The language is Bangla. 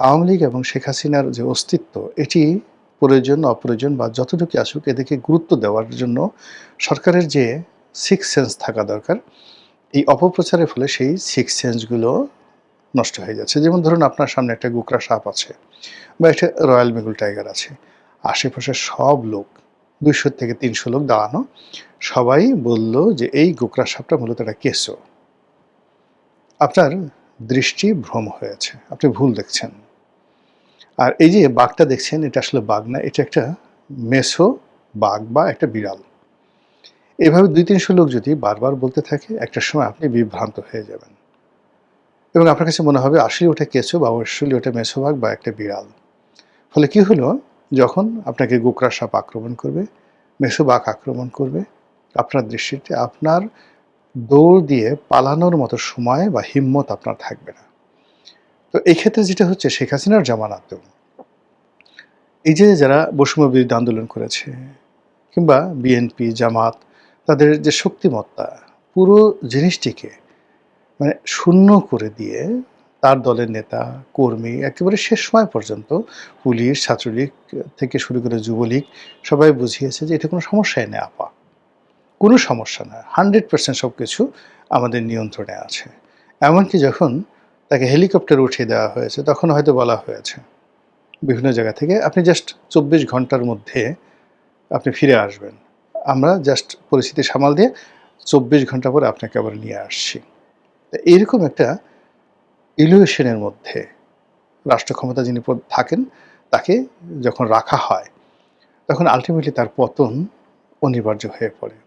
আওয়ামী লীগ এবং শেখ হাসিনার যে অস্তিত্ব, এটি প্রয়োজন অপ্রয়োজন বা যতটুকু আসুক এদেরকে গুরুত্ব দেওয়ার জন্য সরকারের যে সিক্স সেন্স থাকা দরকার, এই অপপ্রচারের ফলে সেই সিক্স সেন্সগুলো নষ্ট হয়ে যাচ্ছে। যেমন ধরুন আপনার সামনে একটা গোকরা সাপ আছে বা একটা রয়্যাল বেঙ্গল টাইগার আছে। আশেপাশের সব লোক ২০০ থেকে ৩০০ লোক দাঁড়ানো, সবাই বলল যে এই গোকরা সাপটা মূলত একটা কেঁচো। আপনার দৃষ্টি ভ্রম হয়েছে, আপনি ভুল দেখছেন। আর এই যে বাঘটা দেখছেন, এটা আসলে বাঘ না, এটা একটা মেছো বাঘ বা একটা বিড়াল। এভাবে ২-৩০০ লোক যদি বারবার বলতে থাকে, একটা সময় আপনি বিভ্রান্ত হয়ে যাবেন এবং আপনার কাছে মনে হবে আসলে ওটা কেঁচো বা আসলে ওটা মেছো বাঘ বা একটা বিড়াল। ফলে কি হলো, যখন আপনাকে গোকরা সাপ আক্রমণ করবে, মেছো বাঘ আক্রমণ করবে, আপনার দৃষ্টিতে আপনার দৌড় দিয়ে পালানোর মতো সময় বা হিম্মত আপনার থাকবে না। তো এই ক্ষেত্রে যেটা হচ্ছে, শেখ হাসিনার জামানাতেও এই যে যারা বৈষম্য বিরোধী আন্দোলন করেছে কিংবা বিএনপি, জামাত, তাদের যে শক্তিমত্তা, পুরো জিনিসটিকে মানে শূন্য করে দিয়ে তার দলের নেতা, কর্মী একেবারে শেষ সময় পর্যন্ত পুলিশ, ছাত্রলীগ থেকে শুরু করে যুবলীগ সবাই বুঝিয়েছে যে এটা কোনো সমস্যাই নেই আপা। কোনো সমস্যা না। 100% সবকিছু আমাদের নিয়ন্ত্রণে আছে। এমনকি যখন তাকে হেলিকপ্টারে উঠিয়ে দেওয়া হয়েছে, তখন হয়তো বলা হয়েছে বিভিন্ন জায়গা থেকে, আপনি জাস্ট ২৪ ঘন্টার মধ্যে আপনি ফিরে আসবেন। আমরা জাস্ট পরিস্থিতি সামাল দিয়ে ২৪ ঘন্টা পরে আপনাকে আবার নিয়ে আসছি। তো এইরকম একটা ইলিউশনের মধ্যে রাষ্ট্র ক্ষমতা যিনি থাকেন, তাকে যখন রাখা হয়, তখন আল্টিমেটলি তার পতন অনিবার্য হয়ে পড়ে।